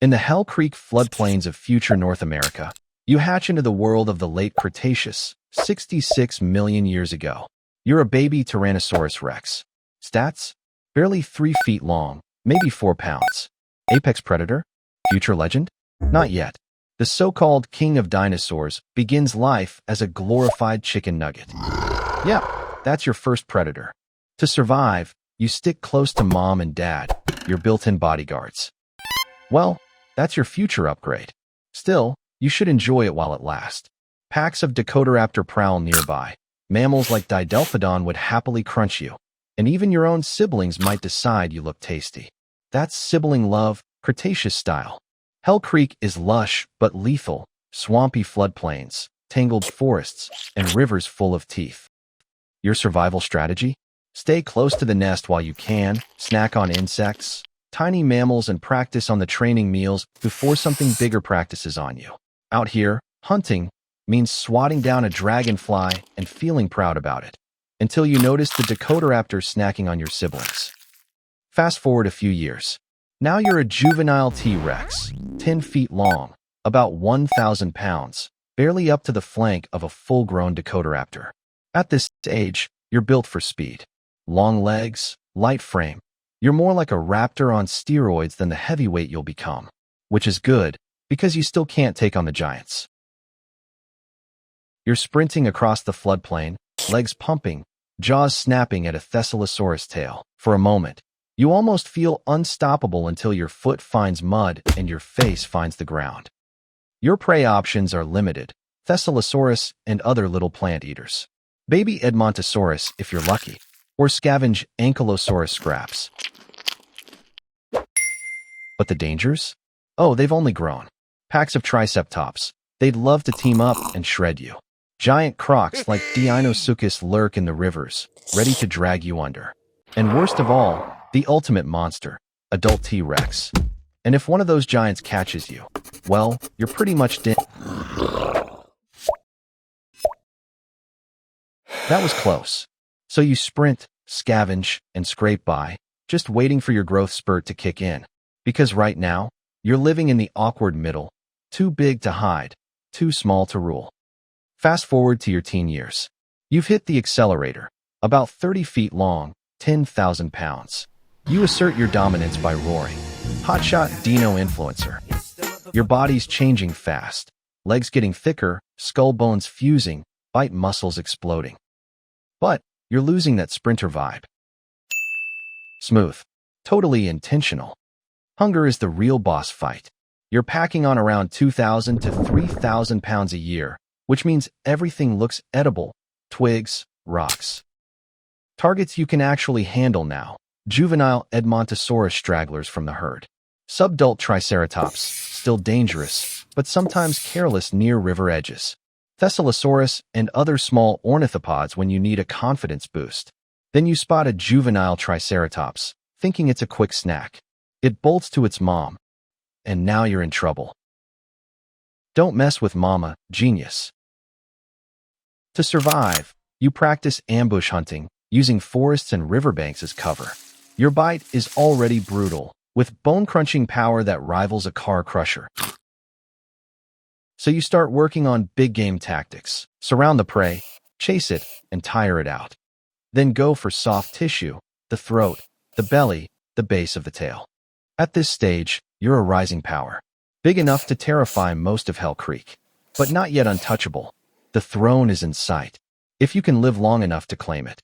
In the Hell Creek floodplains of future North America, you hatch into the world of the late Cretaceous, 66 million years ago. You're a baby Tyrannosaurus rex. Stats? Barely 3 feet long, maybe 4 pounds. Apex predator? Future legend? Not yet. The so-called king of dinosaurs begins life as a glorified chicken nugget. Yeah, that's your first predator. To survive, you stick close to mom and dad, your built-in bodyguards. Well, that's your future upgrade. Still, you should enjoy it while it lasts. Packs of Dakotaraptor prowl nearby. Mammals like Didelphodon would happily crunch you. And even your own siblings might decide you look tasty. That's sibling love, Cretaceous style. Hell Creek is lush but lethal, swampy floodplains, tangled forests, and rivers full of teeth. Your survival strategy? Stay close to the nest while you can, snack on insects, tiny mammals, and practice on the training meals before something bigger practices on you. Out here, hunting means swatting down a dragonfly and feeling proud about it, until you notice the Dakotaraptor snacking on your siblings. Fast forward a few years. Now you're a juvenile T-Rex, 10 feet long, about 1,000 pounds, barely up to the flank of a full-grown Dakotaraptor. At this age, you're built for speed. Long legs, light frame. You're more like a raptor on steroids than the heavyweight you'll become, which is good because you still can't take on the giants. You're sprinting across the floodplain, legs pumping, jaws snapping at a Thescelosaurus tail. For a moment, you almost feel unstoppable until your foot finds mud and your face finds the ground. Your prey options are limited: Thescelosaurus and other little plant eaters. Baby Edmontosaurus if you're lucky, or scavenge Ankylosaurus scraps. But the dangers? Oh, they've only grown. Packs of Triceratops. They'd love to team up and shred you. Giant crocs like Deinosuchus lurk in the rivers, ready to drag you under. And worst of all, the ultimate monster, adult T-Rex. And if one of those giants catches you, well, you're pretty much dead. That was close. So you sprint, scavenge, and scrape by, just waiting for your growth spurt to kick in. Because right now, you're living in the awkward middle, too big to hide, too small to rule. Fast forward to your teen years. You've hit the accelerator, about 30 feet long, 10,000 pounds. You assert your dominance by roaring. Hotshot Dino influencer. Your body's changing fast, legs getting thicker, skull bones fusing, bite muscles exploding. But you're losing that sprinter vibe. Smooth. Totally intentional. Hunger is the real boss fight. You're packing on around 2,000 to 3,000 pounds a year, which means everything looks edible: twigs, rocks. Targets you can actually handle now: juvenile Edmontosaurus stragglers from the herd. Subadult Triceratops, still dangerous, but sometimes careless near river edges. Thescelosaurus and other small ornithopods when you need a confidence boost. Then you spot a juvenile Triceratops, thinking it's a quick snack. It bolts to its mom, and now you're in trouble. Don't mess with mama, genius. To survive, you practice ambush hunting, using forests and riverbanks as cover. Your bite is already brutal, with bone-crunching power that rivals a car crusher. So you start working on big-game tactics. Surround the prey, chase it, and tire it out. Then go for soft tissue: the throat, the belly, the base of the tail. At this stage, you're a rising power. Big enough to terrify most of Hell Creek, but not yet untouchable. The throne is in sight, if you can live long enough to claim it.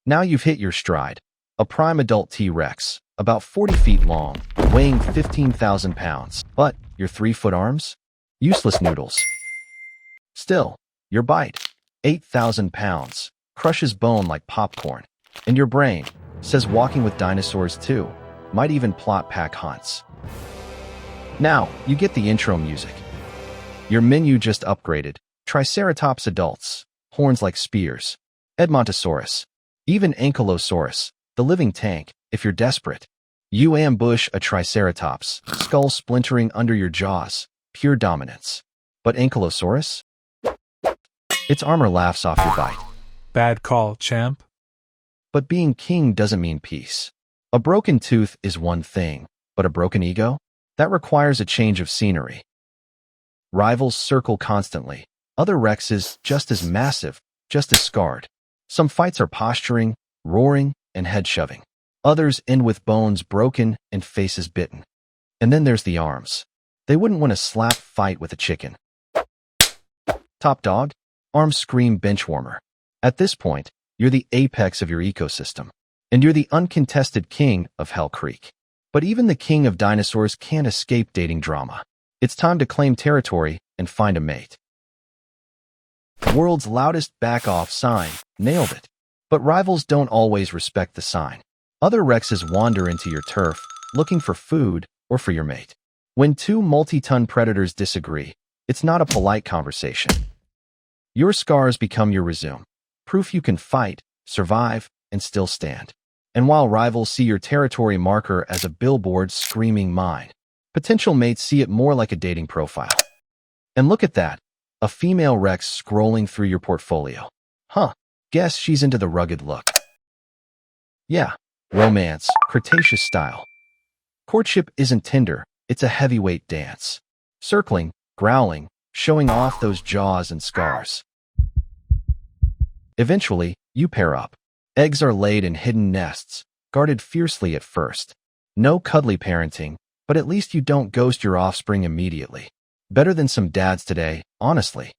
Now you've hit your stride. A prime adult T-Rex, about 40 feet long, weighing 15,000 pounds. But your 3-foot arms? Useless noodles. Still, your bite, 8,000 pounds, crushes bone like popcorn. And your brain says walking with dinosaurs too, might even plot pack hunts. Now, you get the intro music. Your menu just upgraded: Triceratops adults, horns like spears, Edmontosaurus, even Ankylosaurus, the living tank, if you're desperate. You ambush a Triceratops, skull splintering under your jaws, pure dominance. But Ankylosaurus? Its armor laughs off your bite. Bad call, champ. But being king doesn't mean peace. A broken tooth is one thing, but a broken ego? That requires a change of scenery. Rivals circle constantly. Other Rexes just as massive, just as scarred. Some fights are posturing, roaring, and head-shoving. Others end with bones broken and faces bitten. And then there's the arms. They wouldn't win a slap fight with a chicken. Top dog? Arms scream benchwarmer. At this point, you're the apex of your ecosystem. And you're the uncontested king of Hell Creek. But even the king of dinosaurs can't escape dating drama. It's time to claim territory and find a mate. World's loudest back-off sign. Nailed it. But rivals don't always respect the sign. Other Rexes wander into your turf, looking for food or for your mate. When two multi-ton predators disagree, it's not a polite conversation. Your scars become your resume, proof you can fight, survive, and still stand. And while rivals see your territory marker as a billboard screaming mine, potential mates see it more like a dating profile. And look at that, a female Rex scrolling through your portfolio. Huh, guess she's into the rugged look. Yeah, romance, Cretaceous style. Courtship isn't Tinder, it's a heavyweight dance. Circling, growling, showing off those jaws and scars. Eventually, you pair up. Eggs are laid in hidden nests, guarded fiercely at first. No cuddly parenting, but at least you don't ghost your offspring immediately. Better than some dads today, honestly.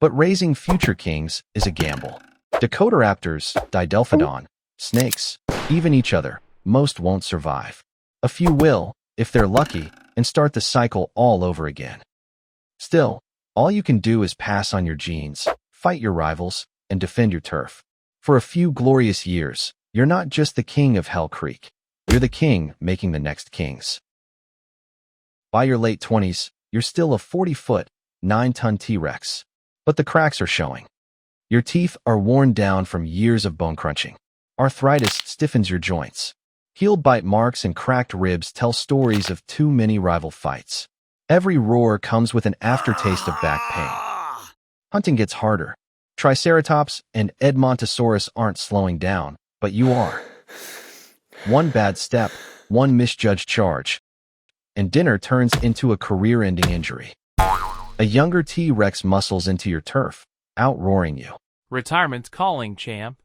But raising future kings is a gamble. Dakotaraptors, Didelphodon, snakes, even each other, most won't survive. A few will, if they're lucky, and start the cycle all over again. Still, all you can do is pass on your genes, fight your rivals, and defend your turf. For a few glorious years, you're not just the king of Hell Creek. You're the king making the next kings. By your late 20s, you're still a 40-foot, 9-ton T-Rex. But the cracks are showing. Your teeth are worn down from years of bone crunching. Arthritis stiffens your joints. Heel bite marks and cracked ribs tell stories of too many rival fights. Every roar comes with an aftertaste of back pain. Hunting gets harder. Triceratops and Edmontosaurus aren't slowing down, but you are. One bad step, one misjudged charge, and dinner turns into a career-ending injury. A younger T-Rex muscles into your turf, outroaring you. Retirement's calling, champ.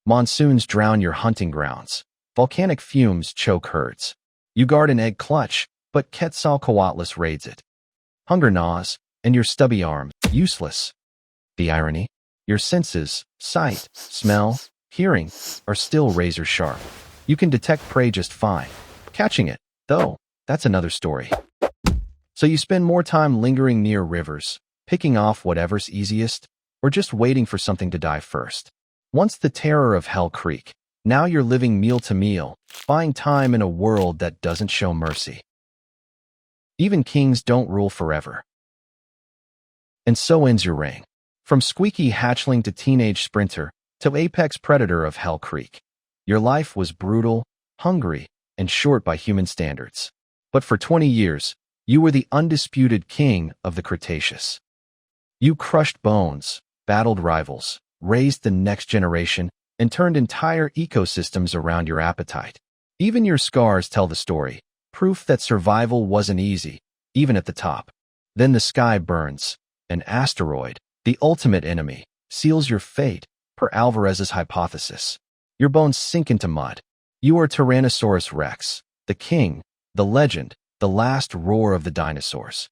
Monsoons drown your hunting grounds. Volcanic fumes choke herds. You guard an egg clutch, but Quetzalcoatlus raids it. Hunger gnaws, and your stubby arms, useless. The irony? Your senses, sight, smell, hearing, are still razor sharp. You can detect prey just fine. Catching it, though, that's another story. So you spend more time lingering near rivers, picking off whatever's easiest, or just waiting for something to die first. Once the terror of Hell Creek, now you're living meal to meal, buying time in a world that doesn't show mercy. Even kings don't rule forever. And so ends your reign. From squeaky hatchling to teenage sprinter to apex predator of Hell Creek. Your life was brutal, hungry, and short by human standards. But for 20 years, you were the undisputed king of the Cretaceous. You crushed bones, battled rivals, raised the next generation, and turned entire ecosystems around your appetite. Even your scars tell the story, proof that survival wasn't easy, even at the top. Then the sky burns. An asteroid, the ultimate enemy, seals your fate, per Alvarez's hypothesis. Your bones sink into mud. You are Tyrannosaurus Rex, the king, the legend, the last roar of the dinosaurs.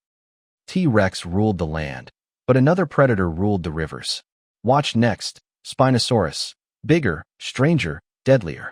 T-Rex ruled the land, but another predator ruled the rivers. Watch next, Spinosaurus, bigger, stranger, deadlier.